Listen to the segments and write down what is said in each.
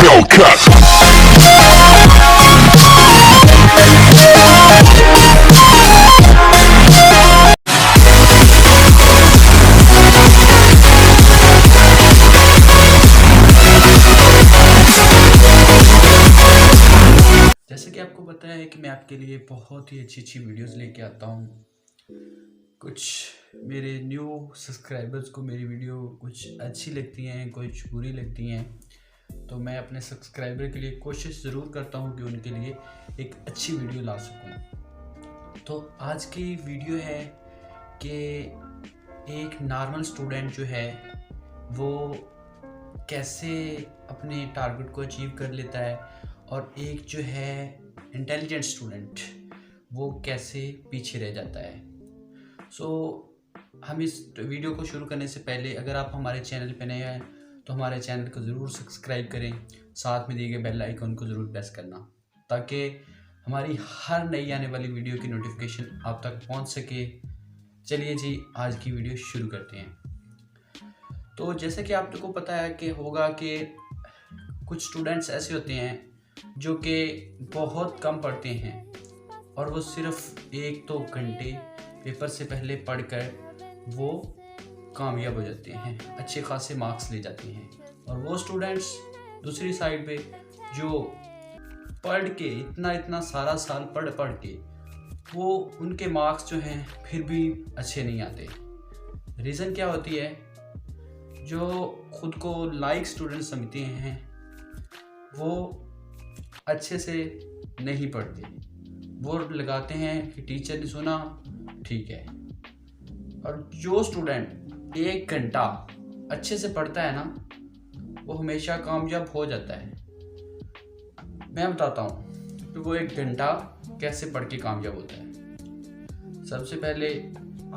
Hellcat. जैसे कि आपको पता है कि मैं आपके लिए बहुत ही अच्छी अच्छी वीडियोस लेके आता हूँ। कुछ मेरे न्यू सब्सक्राइबर्स को मेरी वीडियो कुछ अच्छी लगती हैं, कुछ बुरी लगती हैं, तो मैं अपने सब्सक्राइबर के लिए कोशिश ज़रूर करता हूँ कि उनके लिए एक अच्छी वीडियो ला सकूँ। तो आज की वीडियो है कि एक नॉर्मल स्टूडेंट जो है वो कैसे अपने टारगेट को अचीव कर लेता है और एक जो है इंटेलिजेंट स्टूडेंट वो कैसे पीछे रह जाता है। हम इस वीडियो को शुरू करने से पहले अगर आप हमारे चैनल पर नए हैं तो हमारे चैनल को ज़रूर सब्सक्राइब करें, साथ में दिए गए बेल आइकन को ज़रूर प्रेस करना ताकि हमारी हर नई आने वाली वीडियो की नोटिफिकेशन आप तक पहुंच सके। चलिए जी, आज की वीडियो शुरू करते हैं। तो जैसे कि आप लोगों को पता है कि होगा कि कुछ स्टूडेंट्स ऐसे होते हैं जो कि बहुत कम पढ़ते हैं और वो सिर्फ 1-2 घंटे पेपर से पहले पढ़कर वो कामयाब हो जाते हैं, अच्छे खासे मार्क्स ले जाते हैं। और वो स्टूडेंट्स दूसरी साइड पे जो पढ़ के इतना सारा साल पढ़ के वो उनके मार्क्स जो हैं फिर भी अच्छे नहीं आते। रीज़न क्या होती है? जो खुद को लाइक स्टूडेंट समझते हैं वो अच्छे से नहीं पढ़ते, वो लगाते हैं कि टीचर ने सुना ठीक है। और जो स्टूडेंट 1 घंटा अच्छे से पढ़ता है ना वो हमेशा कामयाब हो जाता है। मैं बताता हूँ कि वो 1 घंटा कैसे पढ़ के कामयाब होता है। सबसे पहले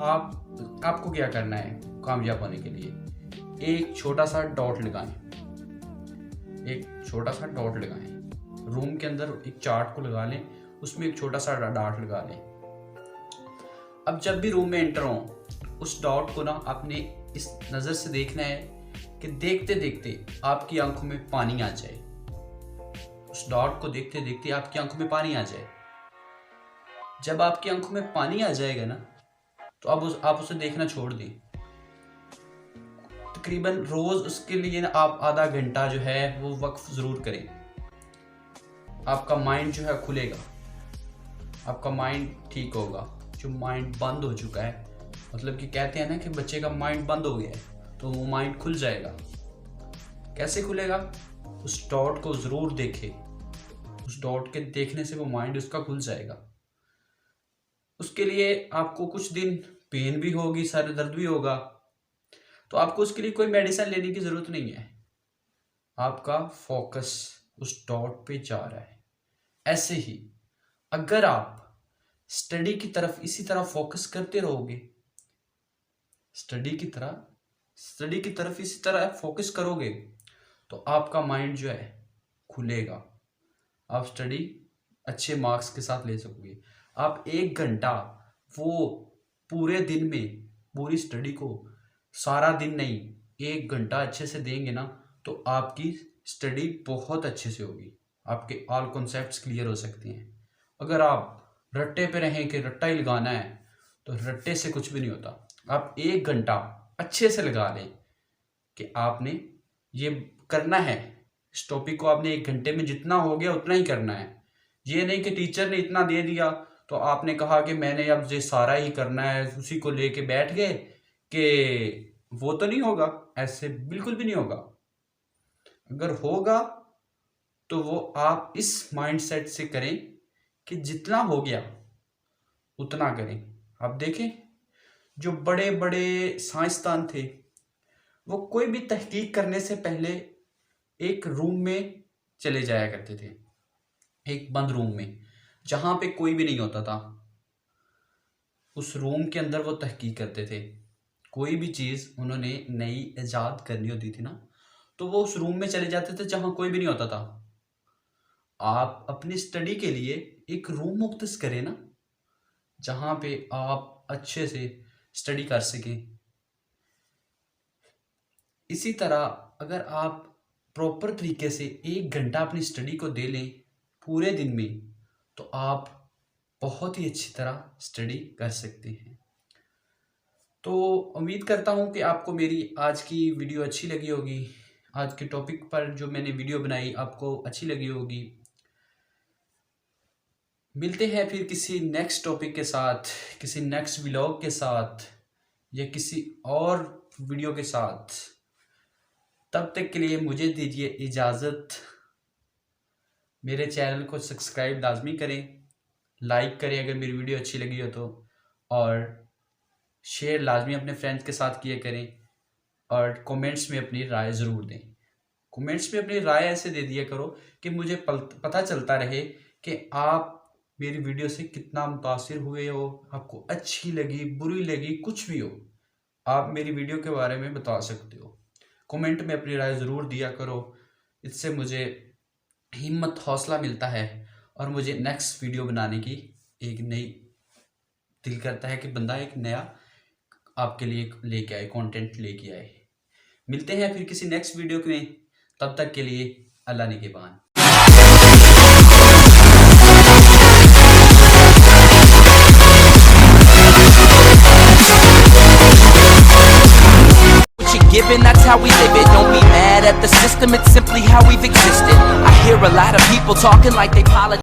आपको क्या करना है कामयाब होने के लिए? एक छोटा सा डॉट लगाएं, रूम के अंदर एक चार्ट को लगा लें, उसमें एक छोटा सा डॉट लगा लें। अब जब भी रूम में एंटर हो उस डॉट को ना आपने इस नज़र से देखना है कि देखते देखते आपकी आंखों में पानी आ जाए। उस डॉट को देखते देखते आपकी आंखों में पानी आ जाए। जब आपकी आंखों में पानी आ जाएगा ना तो आप उसे देखना छोड़ दें। तकरीबन रोज उसके लिए ना आप आधा घंटा जो है वो वक्फ ज़रूर करें। आपका माइंड जो है खुलेगा, आपका माइंड ठीक होगा। जो माइंड बंद हो चुका है, मतलब कि कहते हैं ना कि बच्चे का माइंड बंद हो गया है, तो वो माइंड खुल जाएगा। कैसे खुलेगा? उस डॉट को ज़रूर देखें, उस डॉट के देखने से वो माइंड उसका खुल जाएगा। उसके लिए आपको कुछ दिन पेन भी होगी, सर दर्द भी होगा, तो आपको उसके लिए कोई मेडिसिन लेने की ज़रूरत नहीं है। आपका फोकस उस डॉट पे जा रहा है। ऐसे ही अगर आप स्टडी की तरफ इसी तरह फोकस करते रहोगे, स्टडी की तरफ इसी तरह फोकस करोगे तो आपका माइंड जो है खुलेगा, आप स्टडी अच्छे मार्क्स के साथ ले सकोगे। आप 1 घंटा वो पूरे दिन में पूरी स्टडी को, सारा दिन नहीं, 1 घंटा अच्छे से देंगे ना तो आपकी स्टडी बहुत अच्छे से होगी, आपके ऑल कॉन्सेप्ट्स क्लियर हो सकते हैं। अगर आप रट्टे पे रहें कि रट्टा ही लगाना है तो रट्टे से कुछ भी नहीं होता। आप 1 घंटा अच्छे से लगा लें कि आपने ये करना है, इस टॉपिक को आपने 1 घंटे में जितना हो गया उतना ही करना है। ये नहीं कि टीचर ने इतना दे दिया तो आपने कहा कि मैंने अब ये सारा ही करना है, उसी को लेके बैठ गए कि वो तो नहीं होगा। ऐसे बिल्कुल भी नहीं होगा। अगर होगा तो वो आप इस माइंडसेट से करें कि जितना हो गया उतना करें। आप देखें जो बड़े बड़े साइंसदान थे वो कोई भी तहकीक करने से पहले एक रूम में चले जाया करते थे, एक बंद रूम में जहाँ पे कोई भी नहीं होता था। उस रूम के अंदर वो तहकीक करते थे। कोई भी चीज़ उन्होंने नई ईजाद करनी होती थी ना तो वो उस रूम में चले जाते थे जहाँ कोई भी नहीं होता था। आप अपनी स्टडी के लिए एक रूम मुख्तस करें ना जहाँ पे आप अच्छे से स्टडी कर सकें। इसी तरह अगर आप प्रॉपर तरीके से 1 घंटा अपनी स्टडी को दे लें पूरे दिन में, तो आप बहुत ही अच्छी तरह स्टडी कर सकते हैं। तो उम्मीद करता हूँ कि आपको मेरी आज की वीडियो अच्छी लगी होगी। आज के टॉपिक पर जो मैंने वीडियो बनाई आपको अच्छी लगी होगी। मिलते हैं फिर किसी नेक्स्ट टॉपिक के साथ, किसी नेक्स्ट व्लॉग के साथ या किसी और वीडियो के साथ। तब तक के लिए मुझे दीजिए इजाज़त। मेरे चैनल को सब्सक्राइब लाजमी करें, लाइक करें अगर मेरी वीडियो अच्छी लगी हो तो, और शेयर लाजमी अपने फ्रेंड्स के साथ किया करें, और कमेंट्स में अपनी राय ज़रूर दें। कमेंट्स में अपनी राय ऐसे दे दिया करो कि मुझे पता चलता रहे कि आप मेरी वीडियो से कितना मुतासिर हुए हो, आपको अच्छी लगी, बुरी लगी, कुछ भी हो, आप मेरी वीडियो के बारे में बता सकते हो। कमेंट में अपनी राय ज़रूर दिया करो, इससे मुझे हिम्मत हौसला मिलता है और मुझे नेक्स्ट वीडियो बनाने की एक नई दिल करता है कि बंदा एक नया आपके लिए लेके आए, कंटेंट लेके आए। मिलते हैं फिर किसी नेक्स्ट वीडियो में, तब तक के लिए अल्लाह निगहबान। Given, that's how we live it. Don't be mad at the system, it's simply how we've existed. I hear a lot of people talking like they apologize.